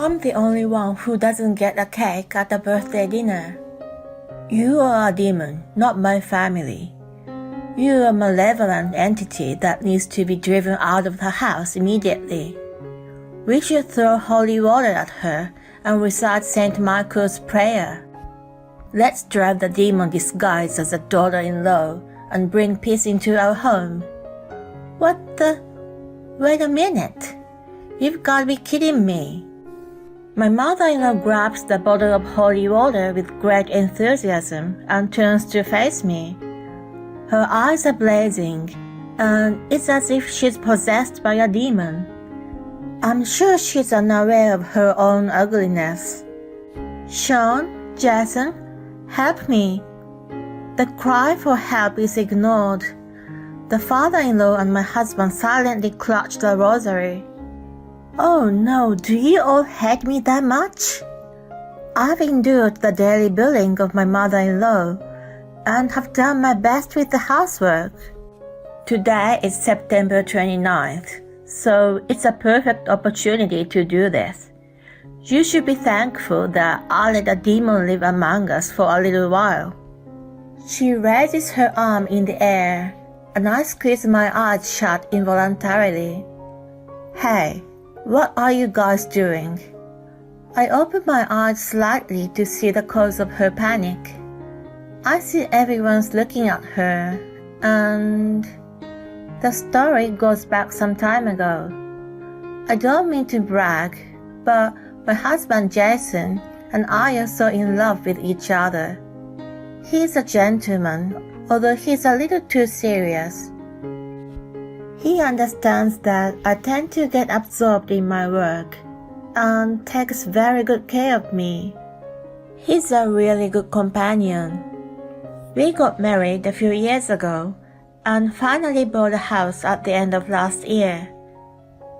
I'm the only one who doesn't get a cake at the birthday dinner. You are a demon, not my family. You're a malevolent entity that needs to be driven out of the house immediately. We should throw holy water at her and recite St. Michael's prayer. Let's drive the demon disguised as a daughter-in-law and bring peace into our home. What the? Wait a minute. You've got to be kidding me. My mother-in-law grabs the bottle of holy water with great enthusiasm and turns to face me. Her eyes are blazing, and it's as if she's possessed by a demon. I'm sure she's unaware of her own ugliness. Sean, Jason, help me. The cry for help is ignored. The father-in-law and my husband silently clutch the rosary. Oh no, do you all hate me that much? I've endured the daily bullying of my mother-in-law and have done my best with the housework. Today is September 29th, so it's a perfect opportunity to do this. You should be thankful that I let a demon live among us for a little while. She raises her arm in the air, and I squeeze my eyes shut involuntarily. Hey, what are you guys doing? I open my eyes slightly to see the cause of her panic. I see everyone's looking at her, and the story goes back some time ago. I don't mean to brag, but my husband Jason and I are so in love with each other. He's a gentleman, although he's a little too serious. He understands that I tend to get absorbed in my work and takes very good care of me. He's a really good companion. We got married a few years ago and finally bought a house at the end of last year.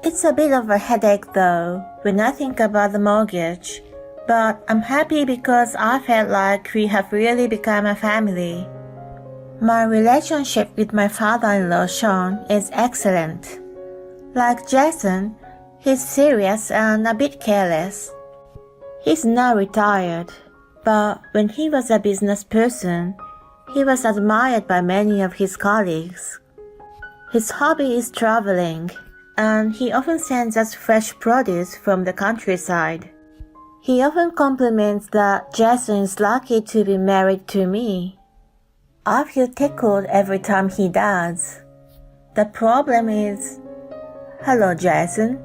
It's a bit of a headache though when I think about the mortgage, but I'm happy because I felt like we have really become a family. My relationship with my father-in-law Sean is excellent. Like Jason, he's serious and a bit careless. He's now retired, but when he was a business person, he was admired by many of his colleagues. His hobby is traveling, and he often sends us fresh produce from the countryside. He often compliments that Jason is lucky to be married to me. I feel tickled every time he does. The problem is, hello Jason,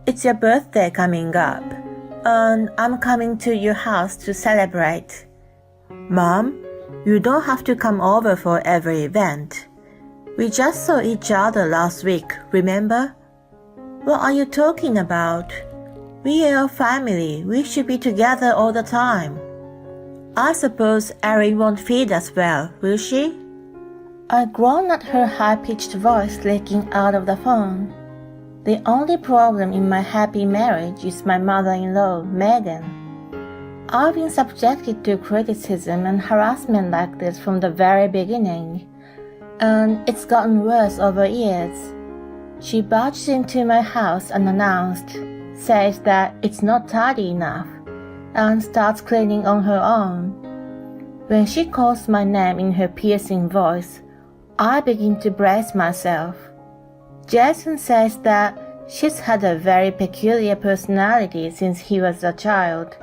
it's your birthday coming up, and I'm coming to your house to celebrate. Mom, you don't have to come over for every event. We just saw each other last week, remember? What are you talking about? We are a family, we should be together all the time. I suppose Erin won't feed us well, will she? I groan at her high-pitched voice leaking out of the phone. The only problem in my happy marriage is my mother-in-law, Megan. I've been subjected to criticism and harassment like this from the very beginning, and it's gotten worse over years. She barges into my house unannounced, says that it's not tidy enough, and starts cleaning on her own. When she calls my name in her piercing voice, I begin to brace myself. Jason says that she's had a very peculiar personality since he was a child.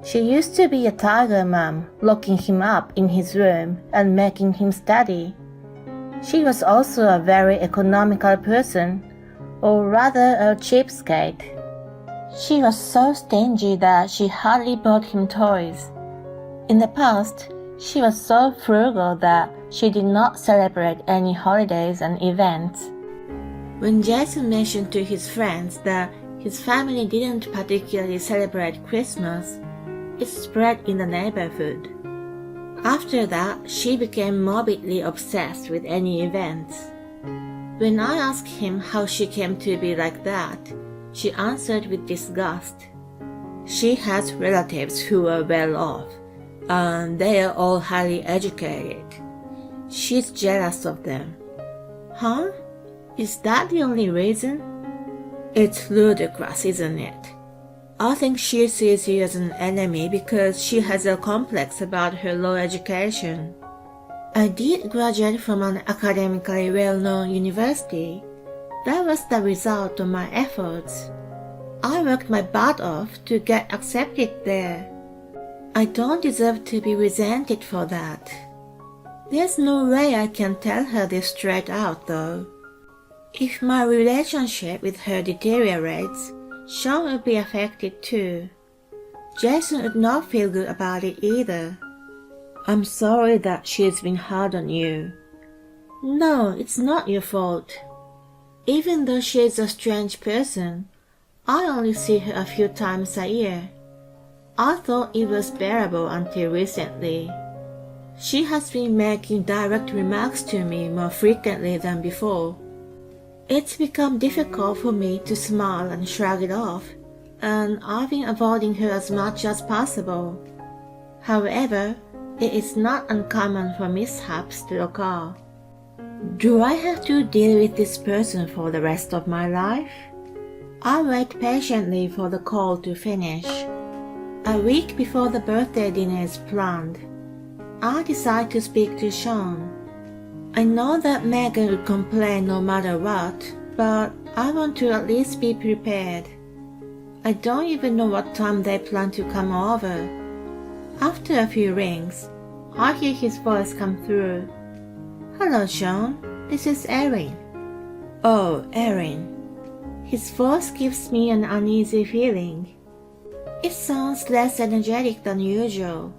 She used to be a tiger mom, locking him up in his room and making him study. She was also a very economical person, or rather a cheapskate. She was so stingy that she hardly bought him toys. In the past, she was so frugal that she did not celebrate any holidays and events. When Jason mentioned to his friends that his family didn't particularly celebrate Christmas, it spread in the neighborhood. After that, she became morbidly obsessed with any events. When I asked him how she came to be like that, she answered with disgust. She has relatives who are well off, and they are all highly educated. She's jealous of them. Huh? Is that the only reason? It's ludicrous, isn't it? I think she sees you as an enemy because she has a complex about her low education. I did graduate from an academically well-known university. That was the result of my efforts. I worked my butt off to get accepted there. I don't deserve to be resented for that. There's no way I can tell her this straight out though. If my relationship with her deteriorates, Sean will be affected too. Jason would not feel good about it either. I'm sorry that she's been hard on you. No, it's not your fault. Even though she's a strange person, I only see her a few times a year. I thought it was bearable until recently. She has been making direct remarks to me more frequently than before. It's become difficult for me to smile and shrug it off, and I've been avoiding her as much as possible. However, it is not uncommon for mishaps to occur. Do I have to deal with this person for the rest of my life? I wait patiently for the call to finish. A week before the birthday dinner is planned, I decide to speak to Sean. I know that Megan would complain no matter what, but I want to at least be prepared. I don't even know what time they plan to come over. After a few rings, I hear his voice come through. Hello, Sean. This is Erin. Oh, Erin. His voice gives me an uneasy feeling. It sounds less energetic than usual.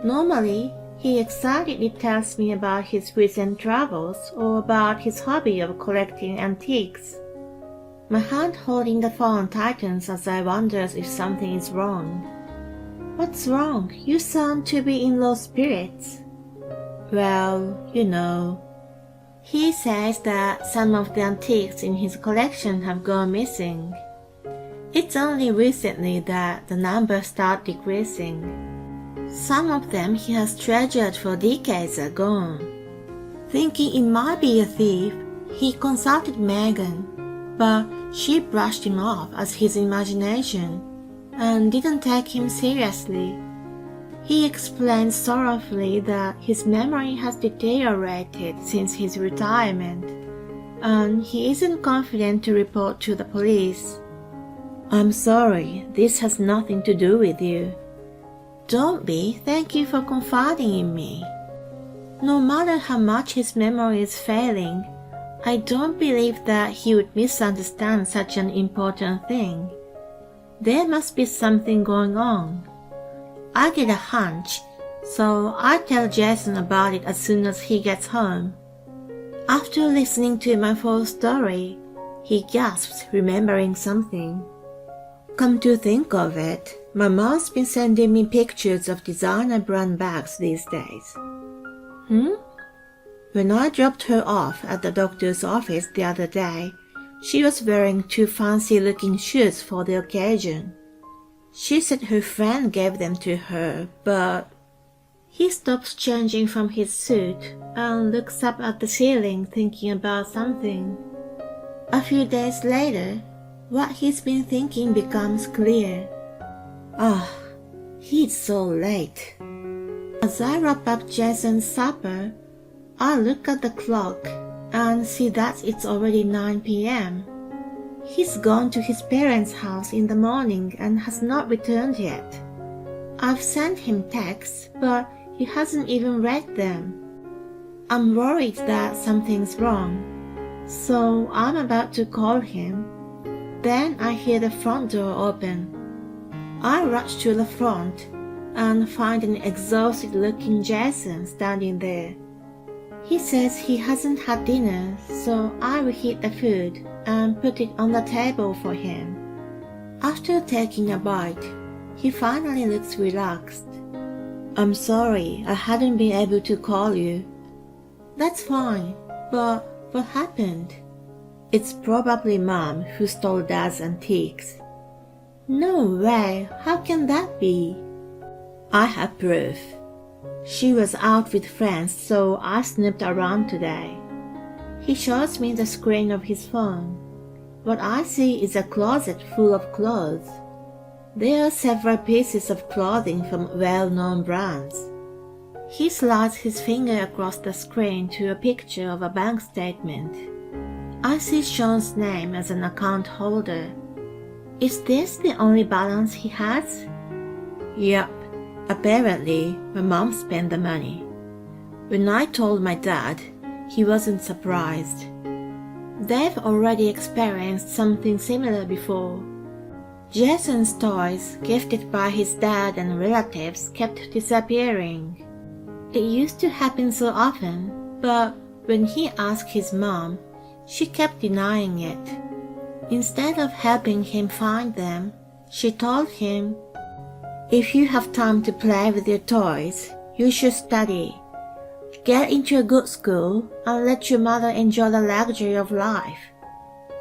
Normally, he excitedly tells me about his recent travels or about his hobby of collecting antiques. My hand holding the phone tightens as I wonder if something is wrong. What's wrong? You sound to be in low spirits. Well, you know. He says that some of the antiques in his collection have gone missing. It's only recently that the numbers start decreasing. Some of them he has treasured for decades are gone. Thinking it might be a thief, he consulted Megan, but she brushed him off as his imagination and didn't take him seriously. He explained sorrowfully that his memory has deteriorated since his retirement, and he isn't confident to report to the police. I'm sorry, this has nothing to do with you. Don't be, thank you for confiding in me. No matter how much his memory is failing, I don't believe that he would misunderstand such an important thing. There must be something going on. I get a hunch, so I tell Jason about it as soon as he gets home. After listening to my full story, he gasps, remembering something. Come to think of it, my mom's been sending me pictures of designer brand bags these days. When I dropped her off at the doctor's office the other day, she was wearing 2 fancy-looking shoes for the occasion. She said her friend gave them to her, but... He stops changing from his suit and looks up at the ceiling thinking about something. A few days later, what he's been thinking becomes clear. It's so late. As I wrap up Jason's supper, I look at the clock and see that it's already 9 p.m. He's gone to his parents' house in the morning and has not returned yet. I've sent him texts, but he hasn't even read them. I'm worried that something's wrong, so I'm about to call him. Then I hear the front door open. I rush to the front and find an exhausted-looking Jason standing there. He says he hasn't had dinner, so I reheat the food and put it on the table for him. After taking a bite, he finally looks relaxed. I'm sorry, I hadn't been able to call you. That's fine, but what happened? It's probably Mom who stole Dad's antiques. No way, how can that be? I have proof. She was out with friends, so I snooped around today. He shows me the screen of his phone. What I see is a closet full of clothes. There are several pieces of clothing from well-known brands. He slides his finger across the screen to a picture of a bank statement. I see Sean's name as an account holder. Is this the only balance he has? Yup. Apparently, my mom spent the money. When I told my dad, he wasn't surprised. They've already experienced something similar before. Jason's toys, gifted by his dad and relatives, kept disappearing. It used to happen so often, but when he asked his mom, she kept denying it. Instead of helping him find them, she told him, "If you have time to play with your toys, you should study. Get into a good school and let your mother enjoy the luxury of life."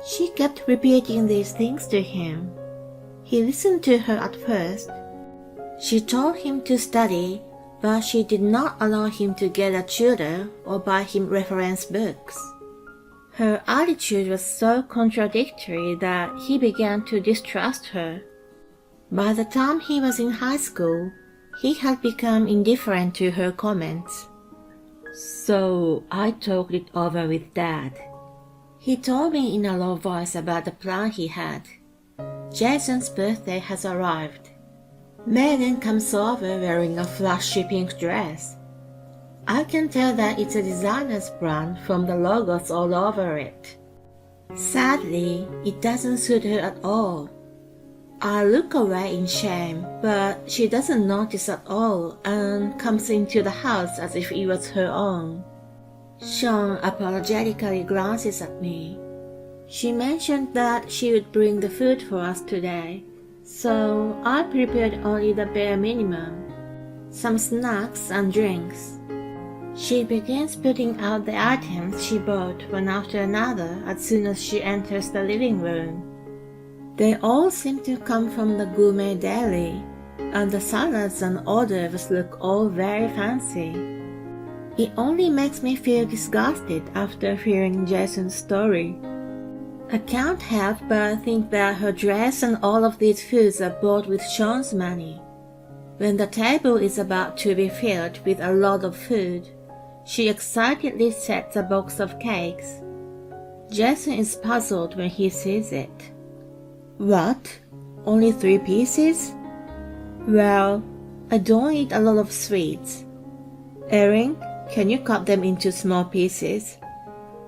She kept repeating these things to him. He listened to her at first. She told him to study, but she did not allow him to get a tutor or buy him reference books. Her attitude was so contradictory that he began to distrust her. By the time he was in high school, he had become indifferent to her comments. So I talked it over with Dad. He told me in a low voice about the plan he had. Jason's birthday has arrived. Megan comes over wearing a flashy pink dress. I can tell that it's a designer's brand from the logos all over it. Sadly, it doesn't suit her at all. I look away in shame, but she doesn't notice at all and comes into the house as if it was her own. Sean apologetically glances at me. She mentioned that she would bring the food for us today, so I prepared only the bare minimum, some snacks and drinks. She begins putting out the items she bought one after another as soon as she enters the living room. They all seem to come from the gourmet deli, and the salads and hors d'oeuvres look all very fancy. It only makes me feel disgusted after hearing Jason's story. I can't help but think that her dress and all of these foods are bought with Sean's money. When the table is about to be filled with a lot of food, she excitedly sets a box of cakes. Jason is puzzled when he sees it. What? Only 3 pieces? Well, I don't eat a lot of sweets. Erin, can you cut them into small pieces?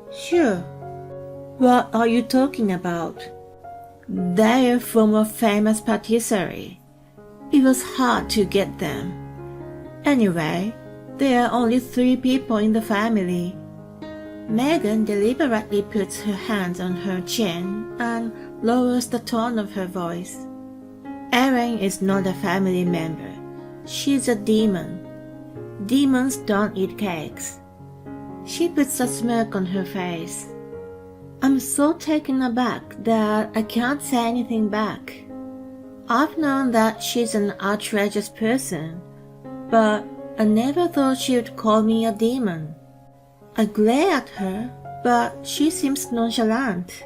Sure. What are you talking about? They're from a famous patisserie. It was hard to get them. Anyway, there are only 3 people in the family. Megan deliberately puts her hands on her chin and lowers the tone of her voice. Erin is not a family member. She's a demon. Demons don't eat cakes. She puts a smirk on her face. I'm so taken aback that I can't say anything back. I've known that she's an outrageous person, but I never thought she would call me a demon. I glare at her, but she seems nonchalant.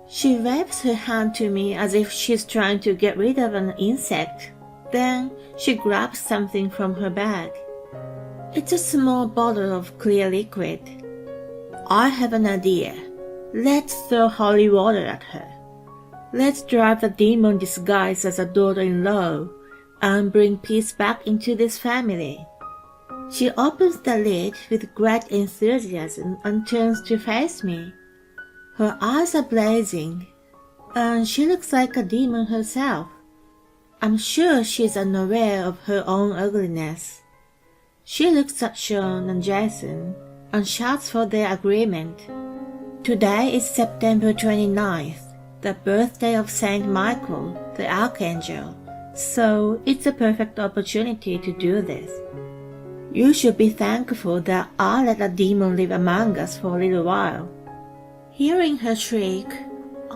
She waves her hand to me as if she's trying to get rid of an insect. Then she grabs something from her bag. It's a small bottle of clear liquid. I have an idea. Let's throw holy water at her. Let's drive the demon disguised as a daughter-in-law and bring peace back into this family. She opens the lid with great enthusiasm and turns to face me. Her eyes are blazing, and she looks like a demon herself. I'm sure she's unaware of her own ugliness. She looks at Sean and Jason and shouts for their agreement. Today is September 29th, the birthday of Saint Michael, the Archangel, so it's a perfect opportunity to do this. You should be thankful that I let a demon live among us for a little while. Hearing her shriek,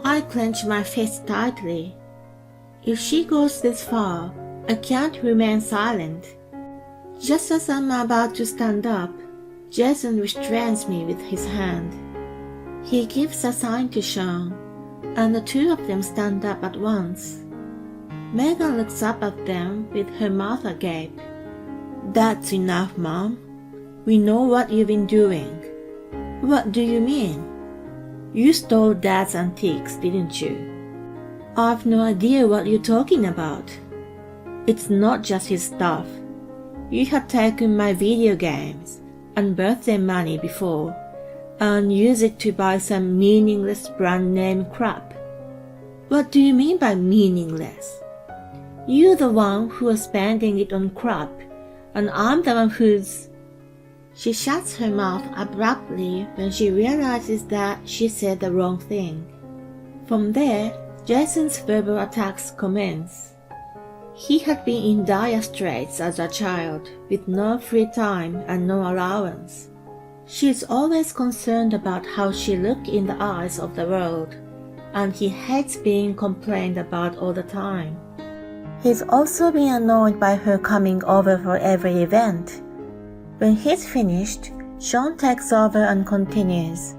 I clench my fist tightly. If she goes this far, I can't remain silent. Just as I'm about to stand up, Jason restrains me with his hand. He gives a sign to Sean, and the 2 of them stand up at once. Megan looks up at them with her mouth agape. That's enough, Mom. We know what you've been doing. What do you mean? You stole Dad's antiques, didn't you? I've no idea what you're talking about. It's not just his stuff. You had taken my video games and birthday money before and used it to buy some meaningless brand name crap. What do you mean by meaningless? You're the one who was spending it on crap, and I'm the one who's... She shuts her mouth abruptly when she realizes that she said the wrong thing. From there, Jason's verbal attacks commence. He had been in dire straits as a child, with no free time and no allowance. She is always concerned about how she looks in the eyes of the world, and he hates being complained about all the time. He's also been annoyed by her coming over for every event. When he's finished, Sean takes over and continues.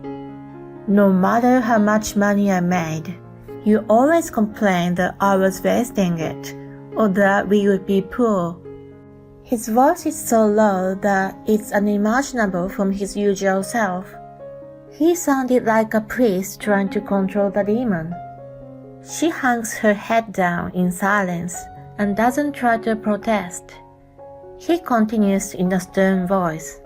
No matter how much money I made, you always complained that I was wasting it, or that we would be poor. His voice is so low that it's unimaginable from his usual self. He sounded like a priest trying to control the demon. She hangs her head down in silence and doesn't try to protest. He continues in a stern voice.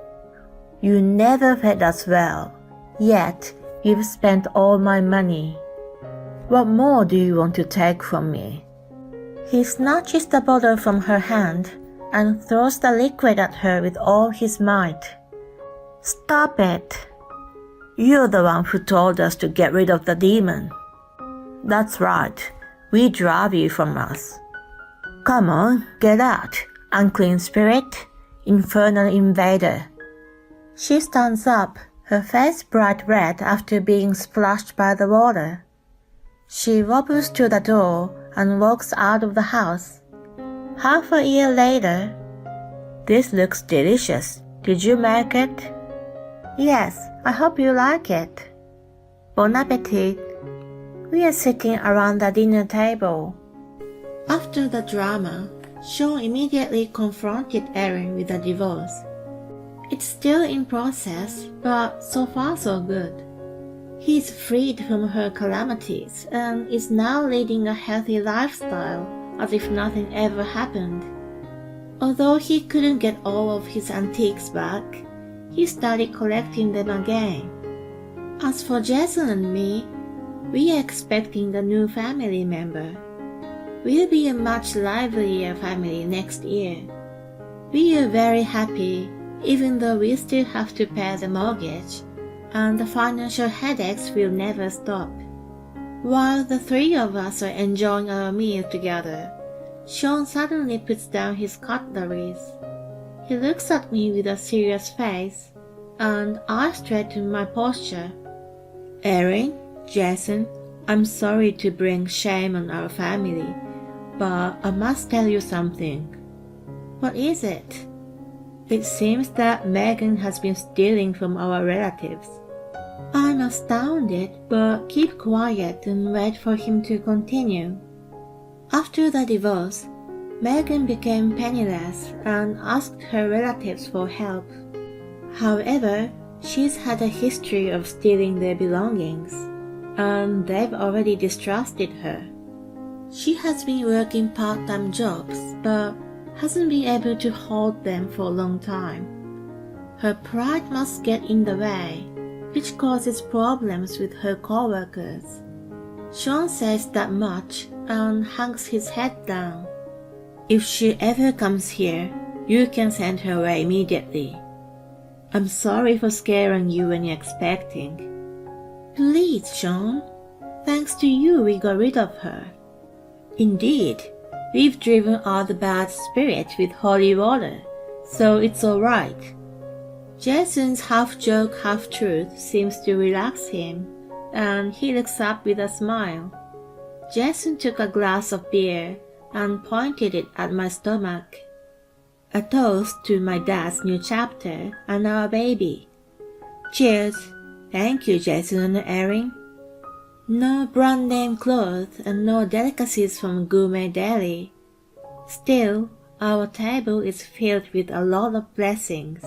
You never fed us well, yet you've spent all my money. What more do you want to take from me? He snatches the bottle from her hand and throws the liquid at her with all his might. Stop it! You're the one who told us to get rid of the demon. That's right, we drive you from us. Come on, get out, unclean spirit, infernal invader. She stands up, her face bright red after being splashed by the water. She wobbles to the door and walks out of the house. Half a year later, this looks delicious. Did you make it? Yes, I hope you like it. Bon appetit. We are sitting around the dinner table. After the drama, Sean immediately confronted Erin with the divorce. It's still in process, but so far so good. He's freed from her calamities and is now leading a healthy lifestyle as if nothing ever happened. Although he couldn't get all of his antiques back, he started collecting them again. As for Jason and me, we are expecting a new family member. We'll be a much livelier family next year. We are very happy, even though we still have to pay the mortgage, and the financial headaches will never stop. While the three of us are enjoying our meal together, Sean suddenly puts down his cutleries. He looks at me with a serious face, and I straighten my posture. Erin, Jason, I'm sorry to bring shame on our family, but I must tell you something. What is it? It seems that Megan has been stealing from our relatives. I'm astounded, but keep quiet and wait for him to continue. After the divorce, Megan became penniless and asked her relatives for help. However, she's had a history of stealing their belongings, and they've already distrusted her. She has been working part-time jobs, but hasn't been able to hold them for a long time. Her pride must get in the way, which causes problems with her co-workers. Sean says that much and hangs his head down. If she ever comes here, you can send her away immediately. I'm sorry for scaring you when you're expecting. Please, Sean. Thanks to you, we got rid of her. Indeed, we've driven out the bad spirit with holy water, so it's all right. Jason's half-joke, half-truth seems to relax him, and he looks up with a smile. Jason took a glass of beer and pointed it at my stomach. A toast to my dad's new chapter and our baby. Cheers. Thank you, Jason and Erin. No brand-name clothes and no delicacies from gourmet deli. Still, our table is filled with a lot of blessings.